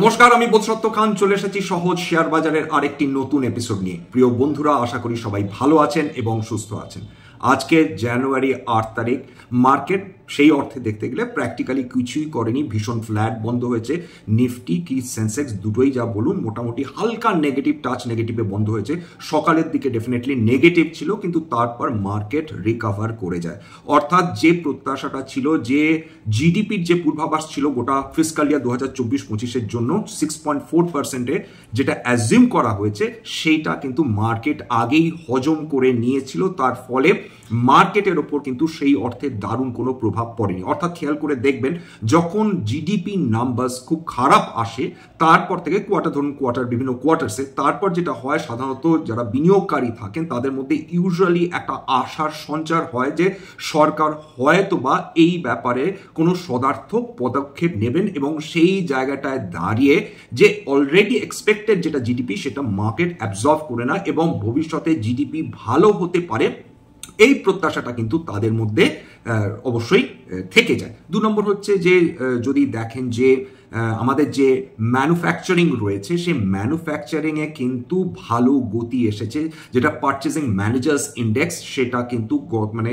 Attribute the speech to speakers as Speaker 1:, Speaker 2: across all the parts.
Speaker 1: নমস্কার, আমি বোধসত্ত্ব খান চলে এসেছি সহজ শেয়ার বাজারের আরেকটি নতুন এপিসোড নিয়ে। প্রিয় বন্ধুরা, আশা করি সবাই ভালো আছেন এবং সুস্থ আছেন। আজকে জানুয়ারি 8 তারিখ। মার্কেট সেই অর্থে দেখতে গেলে প্র্যাকটিক্যালি কিছুই করেনি, ভীষণ ফ্ল্যাট বন্ধ হয়েছে। নিফটি কি সেন্সেক্স দুটোই যা বলুন মোটামুটি হালকা নেগেটিভ টাচ নেগেটিভে বন্ধ হয়েছে। সকালের দিকে ডেফিনেটলি নেগেটিভ ছিল, কিন্তু তারপর মার্কেট রিকভার করে যায়। অর্থাৎ যে প্রত্যাশাটা ছিল, যে জিডিপির যে পূর্বাভাস ছিল গোটা ফিসকাল ইয়ার 2024-25-এর জন্য 6.4%-এ যেটা অ্যাজিউম করা হয়েছে, সেইটা কিন্তু মার্কেট আগেই হজম করে নিয়েছিল। তার ফলে মার্কেটের ওপর কিন্তু সেই অর্থে দারুণ কোনো প্রভাব পড়েনি। অর্থাৎ খেয়াল করে দেখবেন, যখন জিডিপি নাম্বারস খুব খারাপ আসে তারপর থেকে কোয়ার্টার বিভিন্ন কোয়ার্টার্সে তারপর যেটা হয়, সাধারণত যারা বিনিয়োগকারী থাকেন তাদের মধ্যে ইউজুয়ালি একটা আশার সঞ্চার হয় যে সরকার হয়তো বা এই ব্যাপারে কোনো সদার্থক পদক্ষেপ নেবেন, এবং সেই জায়গাটায় দাঁড়িয়ে যে অলরেডি এক্সপেক্টেড যেটা জিডিপি সেটা মার্কেট অ্যাবজর্ভ করে না, এবং ভবিষ্যতে জিডিপি ভালো হতে পারে এই প্রত্যাশাটা কিন্তু তাদের মধ্যে অবশ্যই থেকে যায়। 2 নম্বর হচ্ছে যে যদি দেখেন যে আমাদের যে ম্যানুফ্যাকচারিং রয়েছে, সেই ম্যানুফ্যাকচারিংয়ে কিন্তু ভালো গতি এসেছে। যেটা পারচেজিং ম্যানেজার্স ইন্ডেক্স, সেটা কিন্তু মানে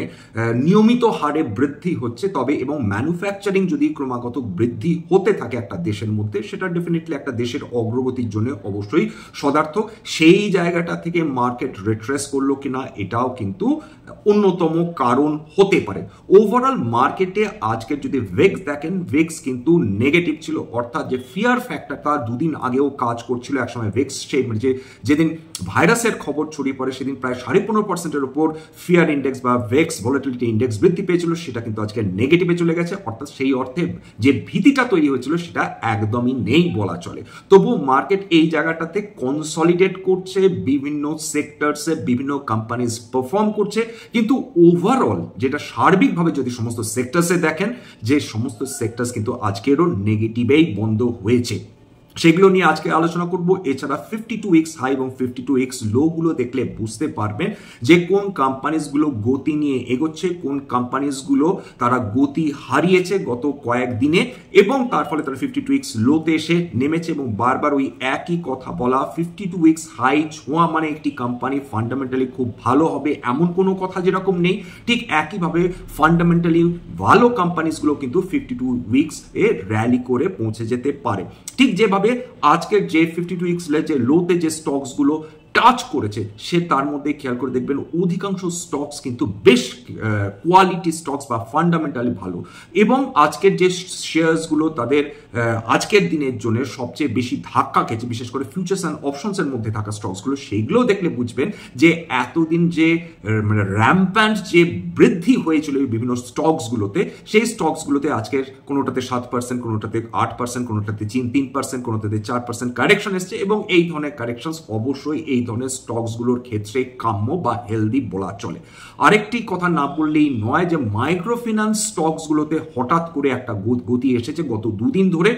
Speaker 1: নিয়মিত হারে বৃদ্ধি হচ্ছে। তবে এবং ম্যানুফ্যাকচারিং যদি ক্রমাগত বৃদ্ধি হতে থাকে একটা দেশের মধ্যে, সেটা ডেফিনেটলি একটা দেশের অগ্রগতির জন্য অবশ্যই সদার্থক। সেই জায়গাটা থেকে মার্কেট রিট্রেস করলো কিনা, এটাও কিন্তু অন্যতম কারণ হতে পারে। ওভারঅল মার্কেটে আজকের যদি ভিক্স দেখেন, ভিক্স কিন্তু নেগেটিভ ছিল। অর্থাৎ যে ফিয়ার ফ্যাক্টরটা দুদিন আগেও কাজ করছিল একসময় ভিক্স, মানে যেদিন ভাইরাসের খবর ছড়িয়ে পড়ে সেদিন প্রায় 15.5%-এর উপর ফিয়ার ইন্ডেক্স বা ভিক্স ভলাটিলিটি ইন্ডেক্স বৃদ্ধি পেয়েছিল, সেটা কিন্তু আজকে নেগেটিভে চলে গেছে। অর্থাৎ সেই অর্থে যে ভীতিটা তৈরি হয়েছিল সেটা একদমই নেই বলা চলে। তবু মার্কেট এই জায়গাটাতে কনসলিডেট করছে, বিভিন্ন সেক্টরসে বিভিন্ন কোম্পানিজ পারফর্ম করছে, কিন্তু ওভারঅল যেটা সার্বিকভাবে যদি সমস্ত সেক্টরসে দেখেন, যে সমস্ত সেক্টরস কিন্তু আজকেরও নেগেটিভেই বন্ধ হয়েছে। সেগুলো নিয়ে আজকে আলোচনা করব। এছাড়া 52 উইকস হাই এবং 52 উইকস লো গুলো দেখলে বুঝতে পারবেন যে কোন কোম্পানিজগুলো গতি নিয়ে এগোচ্ছে, কোন কোম্পানিজগুলো তারা গতি হারিয়েছে গত কয়েকদিনে, এবং তার ফলে তারা 52 উইকস লোতে এসে নেমেছে। এবং বারবার ওই একই কথা বলা, 52 উইকস হাই ছোঁয়া মানে একটি কোম্পানি ফান্ডামেন্টালি খুব ভালো হবে এমন কোনো কথা যেরকম নেই, ঠিক একইভাবে ফান্ডামেন্টালি ভালো কোম্পানিজগুলো কিন্তু 52 উইকস এ র্যালি করে পৌঁছে যেতে পারে। ঠিক যেভাবে আজকের যে 52 উইকস যে লোতে যে স্টকস গুলো টাচ করেছে, সে তার মধ্যে খেয়াল করে দেখবেন অধিকাংশ স্টকস কিন্তু বেশ কোয়ালিটি স্টকস বা ফান্ডামেন্টালি ভালো। এবং আজকের যে শেয়ারস গুলো তাদের আজকের দিনের জন্য সবচেয়ে বেশি ধাক্কা খেয়েছে, বিশেষ করে ফিউচার্স অ্যান্ড অপশনস এর মধ্যে থাকা স্টকস গুলো, সেইগুলো দেখলে বুঝবেন যে এতদিন যে মানে র্যাম্প্যান্ট যে বৃদ্ধি হয়েছিল বিভিন্ন স্টকস গুলোতে, সেই স্টকস গুলোতে আজকের কোনোটাতে 7%, কোনোটাতে 8%, কোনোটাতে 3%, কোনোটাতে 4% কারেকশন এসছে, এবং এই ধরনের কারেকশন অবশ্যই এই ধরনের স্টকস গুলোর ক্ষেত্রে কাম্য বা হেলদি বলা চলে। আরেকটি কথা না বললেই নয় যে মাইক্রো ফিন্যান্স স্টকস গুলোতে হঠাৎ করে একটা গতি এসেছে গত 2 দিন ধরে।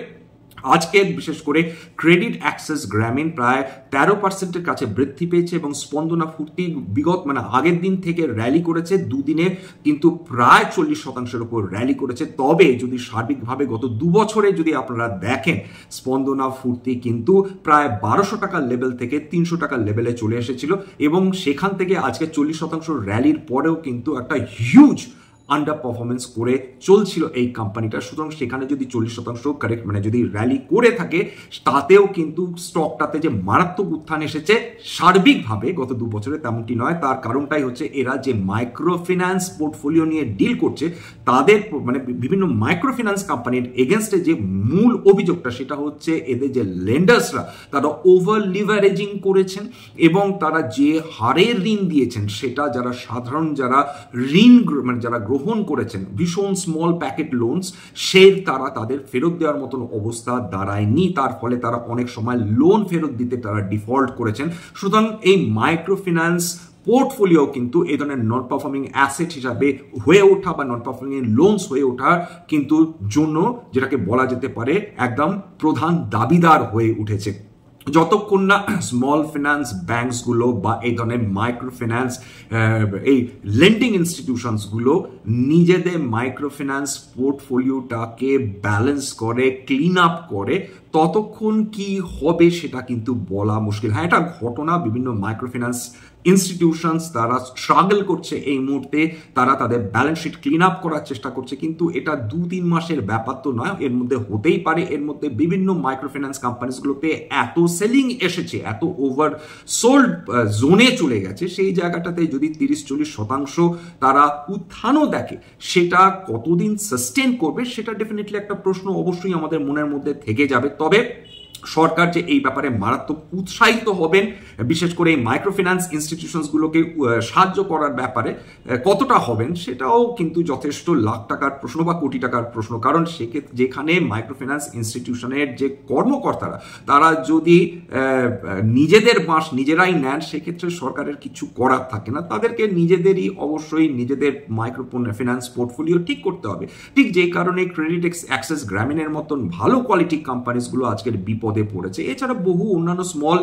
Speaker 1: আজকে বিশেষ করে ক্রেডিট অ্যাক্সেস গ্রামীণ প্রায় 13%-এর কাছে বৃদ্ধি পেয়েছে, এবং স্পন্দনা ফুর্তি বিগত মানে আগের দিন থেকে র্যালি করেছে, দুদিনে কিন্তু প্রায় 40%-এর উপর র্যালি করেছে। তবে যদি সার্বিকভাবে গত 2 বছরে যদি আপনারা দেখেন, স্পন্দনা ফুর্তি কিন্তু প্রায় 1200 টাকার লেভেল থেকে 300 টাকার লেভেলে চলে এসেছিল, এবং সেখান থেকে আজকে 40% র্যালির পরেও কিন্তু একটা হিউজ আন্ডার পারফরমেন্স করে চলছিল এই কোম্পানিটা। সুতরাং সেখানে যদি 40% কারেক্ট মানে যদি র্যালি করে থাকে, তাতেও কিন্তু স্টকটাতে যে মারাত্মক উত্থান এসেছে সার্বিকভাবে গত 2 বছরে তেমনটি নয়। তার কারণটাই হচ্ছে এরা যে মাইক্রো ফিন্যান্স পোর্টফোলিও নিয়ে ডিল করছে, তাদের মানে বিভিন্ন মাইক্রো ফিন্যান্স কোম্পানির এগেনস্টে যে মূল অভিযোগটা, সেটা হচ্ছে এদের যে লেন্ডার্সরা তারা ওভার লিভারেজিং করেছেন, এবং তারা যে হারে ঋণ দিয়েছেন সেটা যারা সাধারণ যারা ঋণ মানে যারা গ্রহণ করেছেন ভীষণ স্মল প্যাকেট লোনস, তারা তাদের ফেরত দেওয়ার মতন অবস্থা দাঁড়ায়নি। তার ফলে তারা অনেক সময় লোন ফেরত দিতে তারা ডিফল্ট করেছেন। সুতরাং এই মাইক্রো ফিন্যান্স পোর্টফোলিও কিন্তু এই ধরনের নন পারফর্মিং অ্যাসেট হিসাবে হয়ে ওঠা বা নন পারফর্মিং লোনস হয়ে ওঠার কিন্তু জন্য যেটাকে বলা যেতে পারে একদম প্রধান দাবিদার হয়ে উঠেছে। যতক্ষণ না স্মল ফিনান্স ব্যাংকসগুলো বা এই ধরনের মাইক্রো ফিন্যান্স এই লেন্ডিং ইনস্টিটিউশনসগুলো নিজেদের মাইক্রো ফিন্যান্স পোর্টফোলিওটাকে ব্যালেন্স করে, ক্লিন আপ করে, ততক্ষণ কি হবে সেটা কিন্তু বলা মুশকিল। হ্যাঁ, এটা ঘটনা, বিভিন্ন মাইক্রো ফিন্যান্স ইনস্টিটিউশনস তারা স্ট্রাগল করছে এই মুহূর্তে, তারা তাদের ব্যালেন্স শিট ক্লিন আপ করার চেষ্টা করছে, কিন্তু এটা 2-3 মাসের ব্যাপার তো নয়, এর মধ্যে হতেই পারে। এর মধ্যে বিভিন্ন মাইক্রো ফিন্যান্স কোম্পানিসগুলোতে এত সেলিং এসেছে, এত ওভার সোল্ড জোনে চলে গেছে, সেই জায়গাটাতে যদি 30-40% তারা উত্থানও দেখে, সেটা কতদিন সাস্টেন করবে সেটা ডেফিনেটলি একটা প্রশ্ন অবশ্যই আমাদের মনের মধ্যে থেকে যাবে। তবে সরকার যে এই ব্যাপারে মারাত্মক উৎসাহিত হবেন, বিশেষ করে এই মাইক্রো ফিন্যান্স ইনস্টিটিউশনসগুলোকে সাহায্য করার ব্যাপারে কতটা হবেন সেটাও কিন্তু যথেষ্ট লাখ টাকার প্রশ্ন বা কোটি টাকার প্রশ্ন। কারণ সেক্ষেত্রে যেখানে মাইক্রো ফিন্যান্স ইনস্টিটিউশনের যে কর্মকর্তারা তারা যদি নিজেদের বাঁশ নিজেরাই নেন, সেক্ষেত্রে সরকারের কিছু করার থাকে না, তাদেরকে নিজেদেরই অবশ্যই নিজেদের মাইক্রো ফিন্যান্স পোর্টফোলিও ঠিক করতে হবে। ঠিক যে কারণে ক্রেডিট অ্যাক্সেস গ্রামীণের মতন ভালো কোয়ালিটি কোম্পানিসগুলো আজকের বিপদে পড়েছে। এছাড়া বহু অন্যান্য স্মল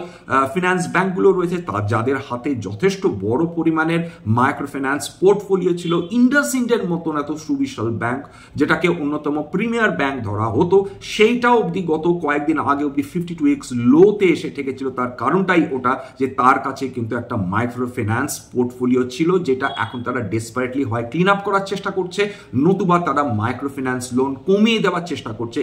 Speaker 1: ফিন্যান্স ব্যাংকগুলো রয়েছে যাদের হাতে যথেষ্ট বড় পরিমাণের মাইক্রো ফিন্যান্স পোর্টফোলিও ছিল। ইন্ডাসইন্ডের মতন এত সুবিশাল ব্যাংক, যেটাকে অন্যতম প্রিমিয়ার ব্যাংক ধরা হতো, সেইটাও অবধি গত কয়েকদিন আগে অবধি 52x লোতে এসে ঠেকেছিল। তার কারণটাই ওটা যে তার কাছে কিন্তু একটা মাইক্রো ফিন্যান্স পোর্টফোলিও ছিল, যেটা এখন তারা ডেসপারেটলি হয় ক্লিন আপ করার চেষ্টা করছে, নতুবা তারা মাইক্রো ফিন্যান্স লোন কমিয়ে দেওয়ার চেষ্টা করছে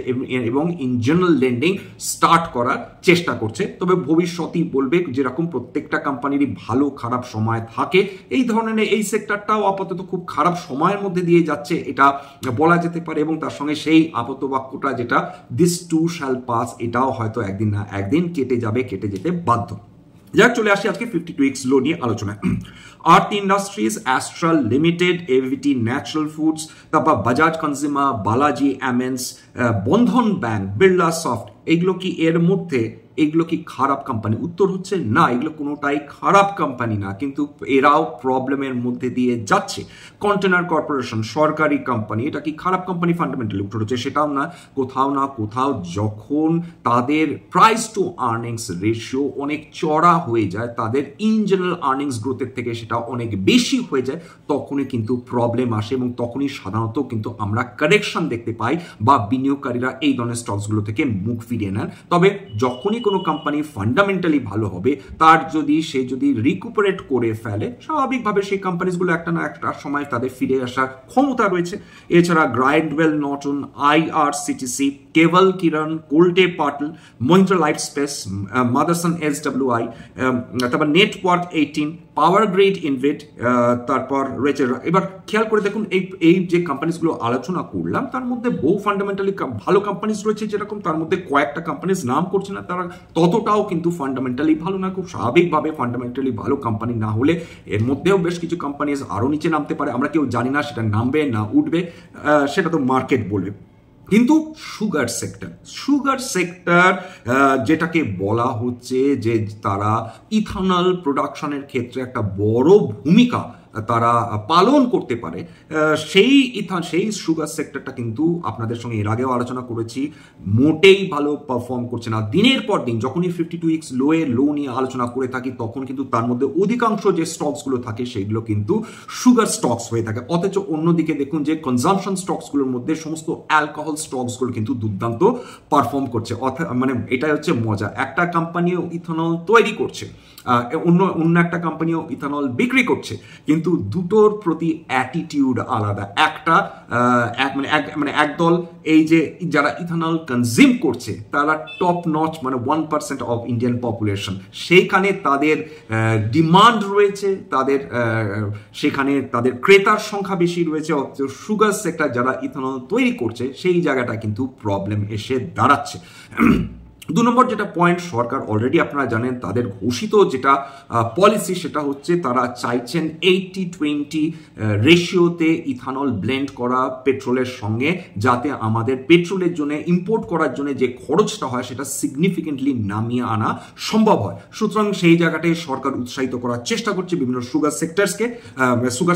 Speaker 1: এবং ইন জেনারেল লেন্ডিং স্টার্ট করার চেষ্টা করছে। তবে ভবিষ্যতই বলবে, যেরকম প্রত্যেকটা কোম্পানিরই ভালো খারাপ সময় থাকে, এই ধরনের এই সেক্টরটাও আপাতত খুব খারাপ সময়ের মধ্যে দিয়ে যাচ্ছে, এটা বলা যেতে পারে। এবং তার সঙ্গে সেই আপাত বাক্যটা যেটা দিস টু শ্যাল পাস, এটাও হয়তো একদিন না একদিন কেটে যাবে, কেটে যেতে বাধ্য। যাক, চলে আসি আজকে 52x লো নিয়ে আলোচনায়। আর্থ industries, Astral limited, AVT natural foods, তারপর Bajaj consumer, Balaji amines, Bandhan bank, Birla soft, এইগুলো কি এর মধ্যে এগুলো কি খারাপ কোম্পানি? উত্তর হচ্ছে না, এগুলো কোনোটাই খারাপ কোম্পানি না, কিন্তু এরাও প্রবলেমের মধ্যে দিয়ে যাচ্ছে। কন্টেনার কর্পোরেশন সরকারি কোম্পানি, এটা কি খারাপ কোম্পানি? ফান্ডামেন্টালি উত্তর হচ্ছে সেটাও না। কোথাও যখন তাদের প্রাইস টু আর্নিংস রেশিও অনেক চড়া হয়ে যায়, তাদের ইন জেনারেল আর্নিংস গ্রোথের থেকে সেটা অনেক বেশি হয়ে যায়, তখনই কিন্তু প্রবলেম আসে এবং তখনই সাধারণত কিন্তু আমরা কারেকশন দেখতে পাই বা বিনিয়োগকারীরা এই ধরনের স্টকসগুলো থেকে মুখ ফিরিয়ে নেন। তবে যখনই কোনো কোম্পানি ফান্ডামেন্টালি ভালো হবে, সে যদি রিকুপারেট করে ফেলে, স্বাভাবিকভাবে সেই কোম্পানিগুলো একটা না একটা সময় তাদের ফিরে আসার ক্ষমতা রয়েছে। এছাড়া Grindwell Norton, IRCTC, Kewal Kiran, Kolte Patil, Mahindra life space, Motherson SWI, তারপর নেটওয়ার্ক 18, পাওয়ার গ্রিড ইনভেট, তারপর রয়েছে। এবার খেয়াল করে দেখুন, এই যে কোম্পানিগুলো আলোচনা করলাম তার মধ্যে বহু ফান্ডামেন্টালি ভালো কোম্পানিজ রয়েছে, যেরকম তার মধ্যে কয়েকটা কোম্পানিজ নাম করছে না, তারা ততটাও কিন্তু ফান্ডামেন্টালি ভালো না। খুব স্বাভাবিকভাবে ফান্ডামেন্টালি ভালো কোম্পানি না হলে এর মধ্যেও বেশ কিছু কোম্পানিজ আরো নিচে নামতে পারে, আমরা কেউ জানি না সেটা নামবে না উঠবে, সেটা তো মার্কেট বলবে। কিন্তু সুগার সেক্টর যেটাকে বলা হচ্ছে যে তারা ইথানল প্রোডাকশনের ক্ষেত্রে একটা বড় ভূমিকা তারা পালন করতে পারে, সেই সুগার সেক্টরটা কিন্তু আপনাদের সঙ্গে এর আগেও আলোচনা করেছি, মোটেই ভালো পারফর্ম করছে না। দিনের পর দিন যখনই 52x লো নিয়ে আলোচনা করে থাকি, তখন কিন্তু তার মধ্যে অধিকাংশ যে স্টকসগুলো থাকে সেগুলো কিন্তু সুগার স্টকস হয়ে থাকে। অথচ অন্যদিকে দেখুন যে কনজামশন স্টকসগুলোর মধ্যে সমস্ত অ্যালকোহল স্টকসগুলো কিন্তু দুর্দান্ত পারফর্ম করছে। মানে এটাই হচ্ছে মজা, একটা কোম্পানিও ইথানল তৈরি করছে, অন্য একটা কোম্পানিও ইথানল বিক্রি করছে, কিন্তু দুটোর প্রতি অ্যাটিটিউড আলাদা। একটা মানে একদল এই যে যারা ইথানল কনজিউম করছে তারা টপ নচ, মানে 1% অফ ইন্ডিয়ান পপুলেশন, সেইখানে তাদের ডিমান্ড রয়েছে, সেখানে তাদের ক্রেতার সংখ্যা বেশি রয়েছে। অথচ সুগার সেক্টর যারা ইথানল তৈরি করছে সেই জায়গাটা কিন্তু প্রবলেম এসে দাঁড়াচ্ছে। 2 নম্বর যেটা পয়েন্ট, সরকার অলরেডি আপনারা জানেন তাদের ঘোষিত যেটা পলিসি, সেটা হচ্ছে তারা চাইছেন 80-20 রেশিওতে ইথানল ব্লেন্ড করা পেট্রোলের সঙ্গে, যাতে আমাদের পেট্রোলের জন্য ইম্পোর্ট করার জন্য যে খরচটা হয় সেটা সিগনিফিকেন্টলি নামিয়ে আনা সম্ভব হয়। সুতরাং সেই জায়গাটায় সরকার উৎসাহিত করার চেষ্টা করছে বিভিন্ন সুগার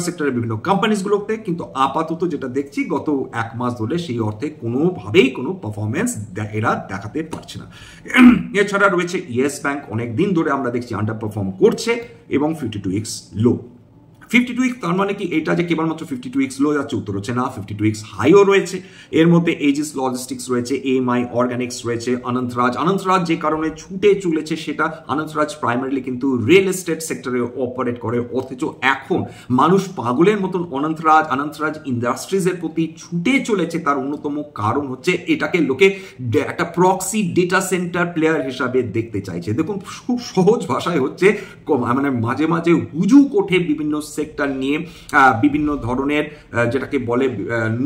Speaker 1: সেক্টরের বিভিন্ন কোম্পানিজগুলোতে, কিন্তু আপাতত যেটা দেখছি গত 1 মাস ধরে সেই অর্থে কোনোভাবেই কোনো পারফরমেন্স এরা দেখাতে পারছে না। এছাড়া রয়েছে ইয়েস ব্যাংক, অনেকদিন ধরে আমরা দেখছি আন্ডার পারফর্ম করছে এবং 52x লো। 52x তার মানে কি এটা যে কেবলমাত্র 52x লো যাচ্ছে, উত্তর হচ্ছে না, 52x হাইও রয়েছে। এর মধ্যে এজিস লজিস্টিক্স রয়েছে, এমআই অর্গানিক্স রয়েছে, অনন্তরাজ যে কারণে ছুটে চলেছে সেটা, অনন্তরাজ প্রাইমারিলি কিন্তু রিয়েল এস্টেট সেক্টরে অপারেট করে, অথচ এখন মানুষ পাগলের মতন অনন্তরাজ ইন্ডাস্ট্রিজের প্রতি ছুটে চলেছে। তার অন্যতম কারণ হচ্ছে এটাকে লোকে একটা প্রক্সি ডেটা সেন্টার প্লেয়ার হিসাবে দেখতে চাইছে। দেখুন খুব সহজ ভাষায় হচ্ছে মানে মাঝে মাঝে হুজুক ওঠে বিভিন্ন সেক্টর নিয়ে, বিভিন্ন ধরনের যেটাকে বলে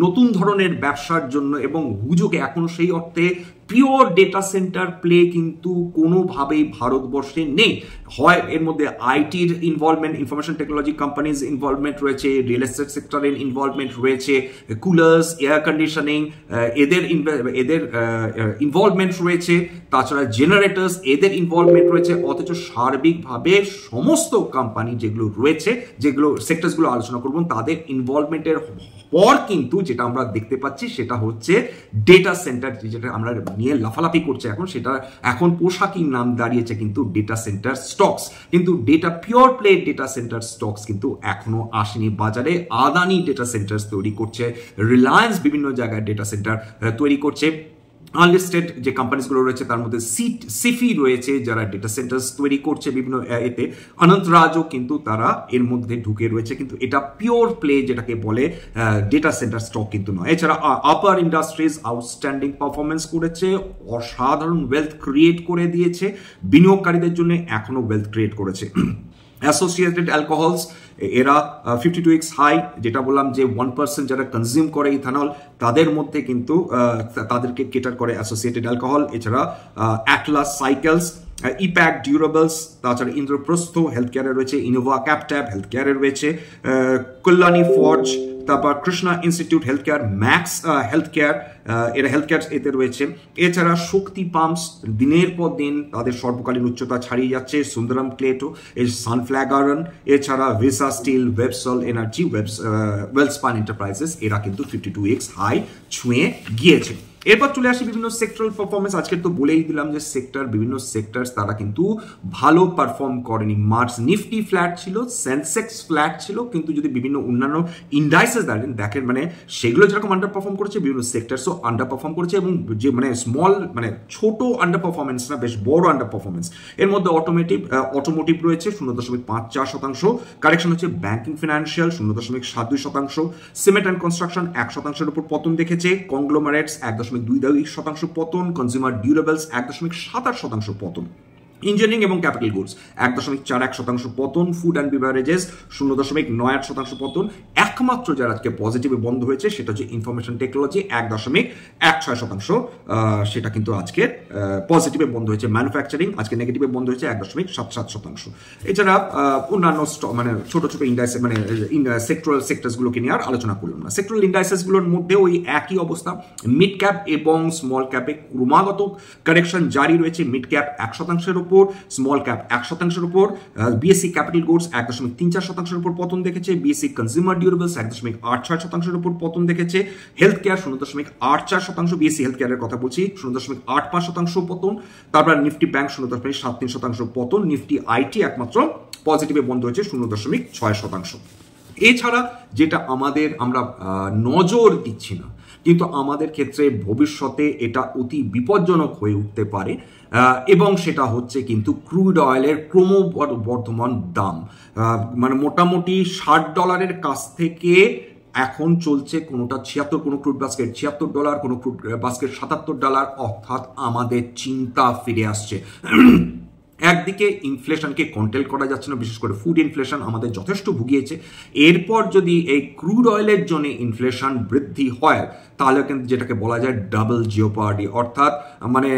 Speaker 1: নতুন ধরনের ব্যবসার জন্য, এবং হুজুকে এখন সেই অর্থে পিওর ডেটা সেন্টার প্লে কিন্তু কোনোভাবেই ভারতবর্ষে নেই। হয় এর মধ্যে আইটির involvement, information technology companies involvement রয়েছে, রিয়েল এস্টেট সেক্টরের ইনভলভমেন্ট রয়েছে, কুলার্স, এয়ার কন্ডিশনিং এদের ইনভলভমেন্ট রয়েছে, তাছাড়া জেনারেটর্স এদের ইনভলভমেন্ট রয়েছে, অথচ সার্বিকভাবে সমস্ত কোম্পানি যেগুলো রয়েছে, যেগুলো সেক্টরসগুলো আলোচনা করব, তাদের ইনভলভমেন্টের পর কিন্তু যেটা আমরা দেখতে পাচ্ছি সেটা হচ্ছে ডেটা সেন্টার, যেটা আমরা নিয়ে লাফালাফি করছে এখন, সেটা এখন পোশাকি নাম দাঁড়িয়েছে কিন্তু ডেটা সেন্টার স্টকস। কিন্তু pure play data centre stocks কিন্তু এখনো আসেনি বাজারে। আদানি ডেটা সেন্টার তৈরি করছে, রিলায়েন্স বিভিন্ন জায়গায় ডেটা সেন্টার তৈরি করছে, আনলিস্টেড যে কোম্পানিজগুলো রয়েছে তার মধ্যে সিফি রয়েছে যারা ডেটা সেন্টার্স তৈরি করছে বিভিন্ন এতে, অনন্তরাজও কিন্তু তারা এর মধ্যে ঢুকে রয়েছে, কিন্তু এটা পিওর প্লে যেটাকে বলে ডেটা সেন্টার স্টক কিন্তু নয়। এছাড়া আপার ইন্ডাস্ট্রিজ আউটস্ট্যান্ডিং পারফরমেন্স করেছে, অসাধারণ ওয়েলথ ক্রিয়েট করে দিয়েছে, বিনিয়োগকারীদের জন্য এখনো ওয়েলথ ক্রিয়েট করেছে। অ্যাসোসিয়েটেড অ্যালকোহলস এরা 52x হাই, যেটা বললাম যে 1% যারা কনজিউম করে ইথানল তাদের মধ্যে কিন্তু তাদেরকে কেটার করে অ্যাসোসিয়েটেড অ্যালকোহল। এছাড়া অ্যাটলাস সাইকেলস, ইপ্যাক ডিউরেবলস, তাছাড়া ইন্দ্রপ্রস্থ হেলথ কেয়ারে রয়েছে, ইনোভা ক্যাপট্যাব হেলথ কেয়ারে রয়েছে, কল্যাণী ফর্জ, তারপর Krishna institute health care, max health care এরা হেলথ কেয়ার এতে রয়েছে। এছাড়া শক্তি পাম্পস দিনের পর দিন তাদের সর্বকালীন উচ্চতা ছাড়িয়ে যাচ্ছে, সুন্দরম ক্লেটো, সানফ্ল্যাগারন, এছাড়া ভিসা স্টিল, ওয়েবসল এনার্জি, ওয়েলস্পান এন্টারপ্রাইজেস এরা কিন্তু 52x হাই ছুঁয়ে গিয়েছে। এরপর চলে আসি বিভিন্ন সেক্টরাল পারফরমেন্স। আজকে তো বলেই দিলাম যে বিভিন্ন সেক্টর তারা কিন্তু ভালো পারফর্ম করেনি। মার্চ নিফটি ফ্ল্যাট ছিল, সেন্সেক্স ফ্ল্যাট ছিল, কিন্তু যদি বিভিন্ন অন্যান্য ইন্ডাইসেস দেখেন মানে সেগুলো যেরকম আন্ডার পারফর্ম করেছে, বিভিন্ন সেক্টরসও আন্ডার পারফর্ম করেছে, এবং যে মানে স্মল মানে ছোট আন্ডার পারফরমেন্স না, বেশ বড় আন্ডার পারফরমেন্স। এর মধ্যে অটোমোটিভ রয়েছে 0.54%, কারেকশন হচ্ছে banking financial 0.72%, cement and construction 1%-এর উপর পতন দেখেছে, কংগ্লোমারেটস 1.22% পতন, কনজিউমার ডিউরেবলস 1.27% পতন, ইঞ্জিনিয়ারিং এবং ক্যাপিটাল গুডস 1.41% পতন, ফুড অ্যান্ড বিভারেজেস 0.98% পতন। একমাত্র যারা আজকে পজিটিভে বন্ধ হয়েছে সেটা হচ্ছে ইনফরমেশন টেকনোলজি 1.16%, সেটা কিন্তু আজকে পজিটিভে বন্ধ হয়েছে। ম্যানুফ্যাকচারিং আজকে নেগেটিভে বন্ধ হয়েছে 1.77%। এছাড়া অন্যান্য মানে ছোট ছোট ইন্ডাইসেস মানে সেক্টরাল সেক্টরসগুলোকে নিয়ে আর আলোচনা করলাম না। সেক্টরাল ইন্ডাইসেসগুলোর মধ্যে ওই একই অবস্থা, মিড ক্যাপ এবং স্মল ক্যাপে ক্রমাগত কারেকশন জারি রয়েছে। মিড ক্যাপ 1%-এর উপর, স্মল ক্যাপ 1%-এর উপর, বিএসসি ক্যাপিটাল গুডস 1.34%-এর উপর পতন দেখেছে, বিএসসি কনজিউমার ডিউরেবলস 1.86%-এর উপর পতন দেখেছে, হেলথ কেয়ার 0.84%, বিএসসি হেলথ কেয়ারের কথা বলছি 0.85% পতন, তারপর নিফটি ব্যাংক 0.73% পতন, নিফটি আইটি একমাত্র পজিটিভে বন্ধ হয়েছে 0.6%। এছাড়া যেটা আমরা নজর দিচ্ছি না, কিন্তু আমাদের ক্ষেত্রে ভবিষ্যতে এটা অতি বিপজ্জনক হয়ে উঠতে পারে, এবং সেটা হচ্ছে কিন্তু ক্রুড অয়েলের ক্রমবর্ধমান দাম। মানে মোটামুটি $60 কাছ থেকে এখন চলছে কোনোটা 76, কোনো ক্রুড বাস্কেট $76, কোনো ক্রুড বাস্কেট $77, অর্থাৎ আমাদের চিন্তা ফিরে আসছে। একদিকে ইনফ্লেশনকে কন্ট্রোল করা যাচ্ছে না, বিশেষ করে ফুড ইনফ্লেশন আমাদের যথেষ্ট ভুগিয়েছে। এরপর যদি এই ক্রুড অয়েলের জন্য ইনফ্লেশন বৃদ্ধি হয় তাহলে কিন্তু যেটাকে বলা যায় ডাবল জিওপার্ডি, অর্থাৎ মানে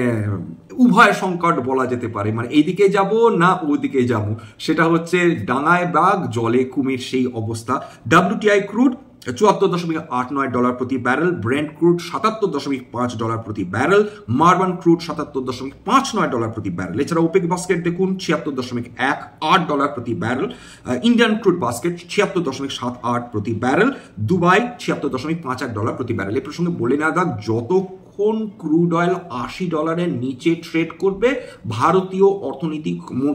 Speaker 1: উভয় সংকট বলা যেতে পারে। মানে এইদিকে যাব না ওইদিকে যাব, সেটা হচ্ছে ডাঙায় বাঘ জলে কুমির সেই অবস্থা। WTI ক্রুড $74.89 প্রতি ব্যারেল, ব্রেন্ট ক্রুড $77.5 প্রতি ব্যারেল, মার্বান ক্রুড $77.59 প্রতি ব্যারেল। এছাড়া ওপেক বাস্কেট দেখুন $76.18 প্রতি ব্যারেল, ইন্ডিয়ান ক্রুড বাস্কেট $76.78 প্রতি ব্যারেল, দুবাই $76.51 প্রতি ব্যারেল। এই প্রসঙ্গে বলে নেওয়া যাক, যত যখন ক্রুড অয়েল $80 নিচে ট্রেড করবে ভারতীয় অর্থনীতি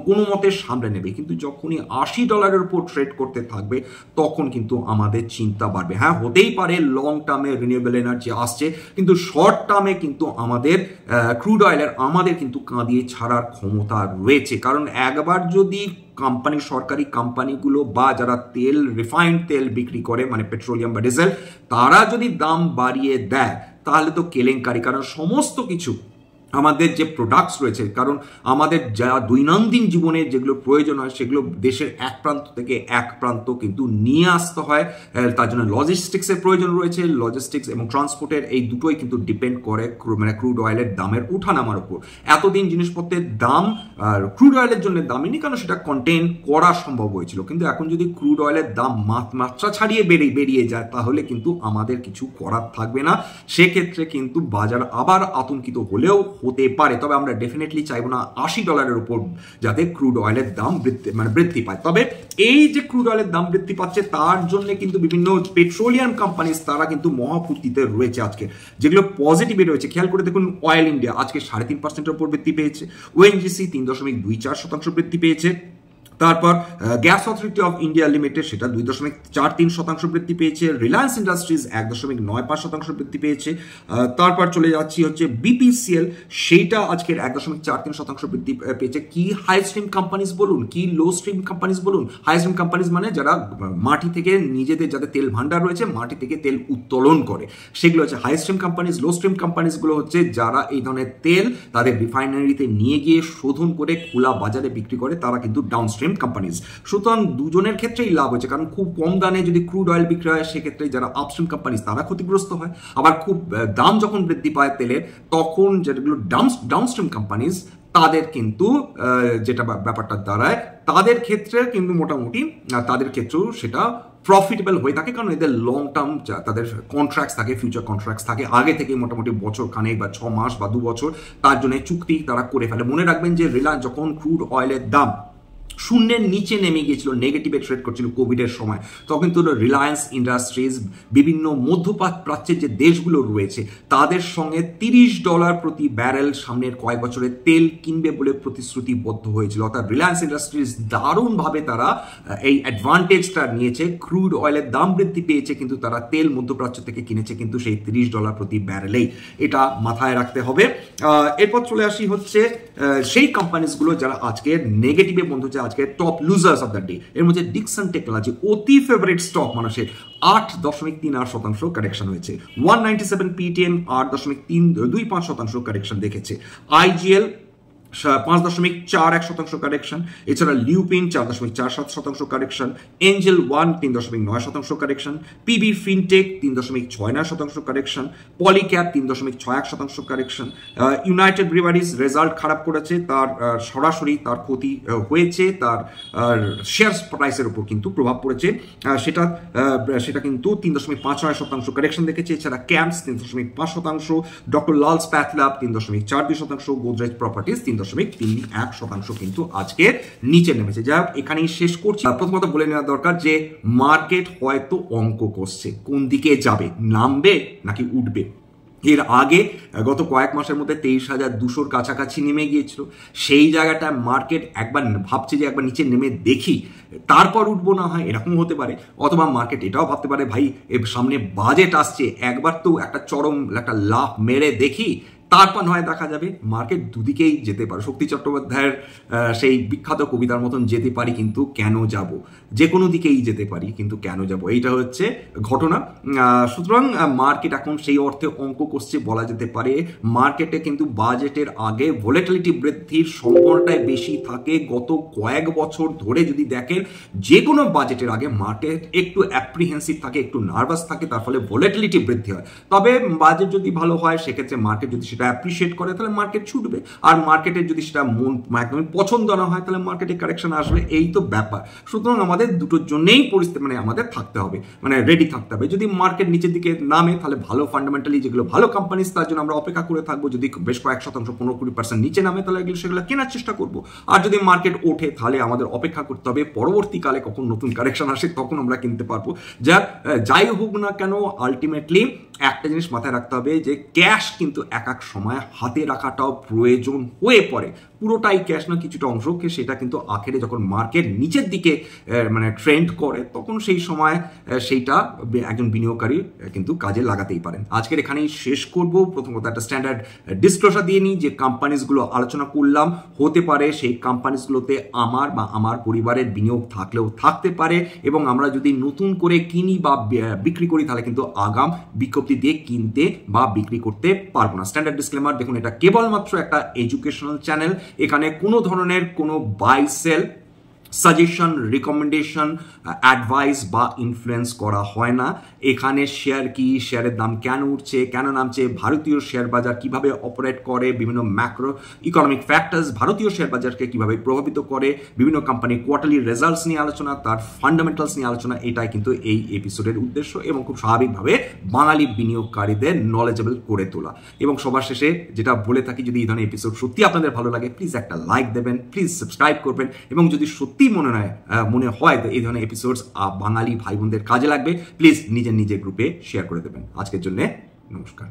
Speaker 1: কোনো মতে সামলে নেবে, কিন্তু যখনই $80 উপর ট্রেড করতে থাকবে তখন কিন্তু আমাদের চিন্তা বাড়বে। হ্যাঁ, হতেই পারে লং টার্মে রিনিউয়েবল এনার্জি আসছে, কিন্তু শর্ট টার্মে কিন্তু আমাদের ক্রুড অয়েলের আমাদের কিন্তু কাঁদিয়ে ছাড়ার ক্ষমতা রয়েছে। কারণ একবার যদি কোম্পানি, সরকারি কোম্পানিগুলো বা যারা তেল, রিফাইন্ড তেল বিক্রি করে মানে পেট্রোলিয়াম বা ডিজেল, তারা যদি দাম বাড়িয়ে দেয় তাহলে তো কেলেঙ্কারি। কারণ সমস্ত কিছু আমাদের যে প্রোডাক্টস রয়েছে, কারণ আমাদের যা দৈনন্দিন জীবনে যেগুলো প্রয়োজন হয় সেগুলো দেশের এক প্রান্ত থেকে এক প্রান্ত কিন্তু নিয়ে আসতে হয়, তার জন্য লজিস্টিক্সের প্রয়োজন রয়েছে। লজিস্টিক্স এবং ট্রান্সপোর্টের এই দুটোই কিন্তু ডিপেন্ড করে মানে ক্রুড অয়েলের দামের উঠানামার উপর। এতদিন জিনিসপত্রের দাম ক্রুড অয়েলের জন্য দামই নেই, কারণ সেটা কন্টেইন করা সম্ভব হয়েছিল, কিন্তু এখন যদি ক্রুড অয়েলের দাম মাত্রা ছাড়িয়ে বেরিয়ে যায় তাহলে কিন্তু আমাদের কিছু করার থাকবে না। সেক্ষেত্রে কিন্তু বাজার আবার আতঙ্কিত হলেও হতে পারে। তবে আমরা ডেফিনেটলি চাইবো না $80 উপর যাতে ক্রুড অয়েলের দাম বৃদ্ধি পায়। তবে এই যে ক্রুড অয়েলের দাম বৃদ্ধি পাচ্ছে তার জন্য কিন্তু বিভিন্ন পেট্রোলিয়াম কোম্পানি তারা কিন্তু মহাফুর্তিতে রয়েছে আজকে, যেগুলো পজিটিভে রয়েছে। খেয়াল করে দেখুন, অয়েল ইন্ডিয়া আজকে 3.5% উপর বৃদ্ধি পেয়েছে, ওএনজিসি 3.24% বৃদ্ধি পেয়েছে, তারপর gas authority of India limited সেটা 2.43% বৃদ্ধি পেয়েছে, রিলায়েন্স ইন্ডাস্ট্রিজ 1.95% বৃদ্ধি পেয়েছে, তারপর চলে যাচ্ছি হচ্ছে বিপিসিএল, সেইটা আজকের 1.43% বৃদ্ধি পেয়েছে। কি হাই স্ট্রিম কোম্পানিজ বলুন, কি লো স্ট্রিম কোম্পানিজ বলুন। হাই স্ট্রিম কোম্পানিজ মানে যারা মাটি থেকে নিজেদের যাদের তেল ভান্ডার রয়েছে মাটি থেকে তেল উত্তোলন করে, সেগুলো হচ্ছে হাই স্ট্রিম কোম্পানিজ। লো স্ট্রিম কোম্পানিজগুলো হচ্ছে যারা এই ধরনের তেল তাদের রিফাইনারিতে নিয়ে গিয়ে শোধন করে খোলা বাজারে বিক্রি করে, তারা কিন্তু ডাউনস্ট্রিম কোম্পানিজ। সুতরাং দুজনের ক্ষেত্রেই লাভ হয়েছে, কারণ খুব কম দামে যদি ক্রুড অয়েল বিক্রি হয় সেক্ষেত্রে যারা আপস্ট্রিম কোম্পানিজ তারা ক্ষতিগ্রস্ত হয়, আবার খুব দাম যখন বৃদ্ধি পায় তেলের তখন যেগুলো ডাউনস্ট্রিম কোম্পানিজ তাদের কিন্তু যেটা ব্যাপারটা দাঁড়ায় তাদের ক্ষেত্রে কিন্তু মোটামুটি তাদের ক্ষেত্রেও সেটা প্রফিটেবল হয়ে থাকে, কারণ এদের লং টার্ম তাদের কন্ট্রাক্টস থাকে, ফিউচার কন্ট্রাক্টস থাকে আগে থেকে মোটামুটি বছর খানেক বা 6 মাস বা 2 বছর, তার জন্য চুক্তি তারা করে ফেলে। মনে রাখবেন যে রিলায়েন্স যখন ক্রুড অয়েলের দাম শূন্যের নিচে নেমে গিয়েছিল, নেগেটিভে ট্রেড করছিল কোভিডের সময়, তখন কিন্তু রিলায়েন্স ইন্ডাস্ট্রিজ বিভিন্ন মধ্যপ্রাচ্যের যে দেশগুলো রয়েছে তাদের সঙ্গে $30 প্রতি ব্যারেল সামনের কয়েক বছরে তেল কিনবে বলে প্রতিশ্রুতিবদ্ধ হয়েছিল। অর্থাৎ রিলায়েন্স ইন্ডাস্ট্রিজ দারুণভাবে তারা এই অ্যাডভান্টেজটা নিয়েছে, ক্রুড অয়েলের দাম বৃদ্ধি পেয়েছে কিন্তু তারা তেল মধ্যপ্রাচ্য থেকে কিনেছে কিন্তু সেই $30 প্রতি ব্যারেলেই, এটা মাথায় রাখতে হবে। এরপর চলে আসি হচ্ছে সেই কোম্পানিজগুলো যারা আজকে নেগেটিভে বন্ধ হচ্ছে, আজকে top losers of the day. এর মধ্যে ডিকসন টেকনোলজি অতি ফেভারিট স্টক মানুষের 8.38% কারেকশন হয়েছে, 197 PTM 8.325% কারেকশন দেখেছে, আইজিএল 5.41% কারেকশন, এছাড়া Lupin 4.47% correction, Angel 3.9% correction, PB Fintech 3.69% correction, Polycab 3.61% correction, United Breweries result খারাপ করেছে, তার সরাসরি তার ক্ষতি হয়েছে, তার শেয়ার প্রাইসের উপর কিন্তু প্রভাব পড়েছে, সেটা কিন্তু 3.59% কারেকশন দেখেছে। এছাড়া Campus 3.5%, doctor Lal's pathlab 3.42%, Godrej properties 3.31% কিন্তু আজকে নিচে নেমেছে। যাই হোক, এখানেই শেষ করছি। প্রথমত বলে নেওয়া দরকার যে মার্কেট হয়তো অঙ্ক কষছে, কোন দিকে যাবে, নামবে নাকি উঠবে। এর আগে গত কয়েক মাসের মধ্যে 23,200 কাছাকাছি নেমে গিয়েছিল, সেই জায়গাটা মার্কেট একবার ভাবছে যে একবার নিচে নেমে দেখি তারপর উঠবো, না হয় এরকম হতে পারে। অথবা মার্কেট এটাও ভাবতে পারে ভাই এর সামনে বাজেট আসছে, একবার তো একটা চরম একটা লাফ মেরে দেখি, তারপর নয় দেখা যাবে। মার্কেট দুদিকেই যেতে পারে। শক্তি চট্টোপাধ্যায়ের সেই বিখ্যাত কবিতার মতন যেতে পারি কিন্তু কেন যাব, যে কোনো দিকেই যেতে পারি কিন্তু কেন যাব, এইটা হচ্ছে ঘটনা। সুতরাং মার্কেট এখন সেই অর্থে অঙ্ক কষছে বলা যেতে পারে। মার্কেটে কিন্তু বাজেটের আগে ভোলেটিলিটি বৃদ্ধির সম্ভাবনাটাই বেশি থাকে। গত কয়েক বছর ধরে যদি দেখেন যে কোনো বাজেটের আগে মার্কেট একটু অ্যাপ্রিহেন্সিভ থাকে, একটু নার্ভাস থাকে, তার ফলে ভোলেটিলিটি বৃদ্ধি হয়। তবে বাজেট যদি ভালো হয় সেক্ষেত্রে মার্কেট যদি সেটা অ্যাপ্রিসিয়েট করে তাহলে মার্কেট ছুটবে, আর মার্কেটের যদি সেটা একদমই পছন্দ না হয় তাহলে মার্কেটে কারেকশন আসবে। এই তো ব্যাপার। সুতরাং আমাদের দুটোর জন্যই পরিস্থিতি আমাদের থাকতে হবে, রেডি থাকতে হবে। যদি মার্কেট নিচের দিকে নামে তাহলে ভালো ফান্ডামেন্টালি যেগুলো ভালো কোম্পানিজ তার জন্য আমরা অপেক্ষা করে থাকবো। যদি বেশ কয়েক শতাংশ 15-20% নিচে নামে তাহলে সেগুলো কেনার চেষ্টা করবো। আর যদি মার্কেট ওঠে তাহলে আমাদের অপেক্ষা করতে হবে পরবর্তীকালে কখন নতুন কারেকশন আসে, তখন আমরা কিনতে পারবো। যাই হোক না কেন, আলটিমেটলি একটা জিনিস মাথায় রাখতে হবে যে ক্যাশ কিন্তু এক এক সময় হাতে রাখাটাও প্রয়োজন হয়ে পড়ে। পুরোটাই ক্যাশ না, কিছুটা অংশকে, সেটা কিন্তু আখেরে যখন মার্কেট নিচের দিকে ট্রেন্ড করে তখন সেই সময় সেইটা একজন বিনিয়োগকারী কিন্তু কাজে লাগাতেই পারেন। আজকের এখানেই শেষ করব। প্রথম কথা একটা স্ট্যান্ডার্ড ডিসক্লোজার দিয়ে নিই যে কোম্পানিজগুলো আলোচনা করলাম, হতে পারে সেই কোম্পানিজগুলোতে আমার বা আমার পরিবারের বিনিয়োগ থাকলেও থাকতে পারে, এবং আমরা যদি নতুন করে কিনি বা বিক্রি করি তাহলে কিন্তু আগাম বিজ্ঞপ্তি দিয়ে কিনতে বা বিক্রি করতে পারবো না। Standard disclaimer. দেখুন, এটা কেবলমাত্র একটা এডুকেশনাল চ্যানেল। এখানে কোনো ধরনের কোনো buy sell, suggestion, recommendation, advice বা ইনফ্লুয়েন্স করা হয় না। এখানে শেয়ার কি, শেয়ারের দাম কেন উঠছে, কেন নামছে, ভারতীয় শেয়ার বাজার কিভাবে অপারেট করে, বিভিন্ন ম্যাক্রো ইকোনমিক ফ্যাক্টরস ভারতীয় শেয়ার বাজারকে কিভাবে প্রভাবিত করে, বিভিন্ন কোম্পানির কোয়ার্টারলি রেজাল্টস নিয়ে আলোচনা, তার ফান্ডামেন্টালস নিয়ে আলোচনা, এটাই কিন্তু এই এপিসোডের উদ্দেশ্য, এবং খুব স্বাভাবিকভাবে বাঙালি বিনিয়োগকারীদের নলেজেবল করে তোলা। এবং সবার শেষে যেটা বলে থাকি, যদি এই ধরনের এপিসোড সত্যি আপনাদের ভালো লাগে প্লিজ একটা লাইক দেবেন, প্লিজ সাবস্ক্রাইব করবেন, এবং যদি সত্যি মনে হয় তো এই ধরনের এপিসোডস বাঙালি ভাই বোনদের কাজে লাগবে, প্লিজ নিজের গ্রুপে শেয়ার করে দেবেন। আজকের জন্য নমস্কার।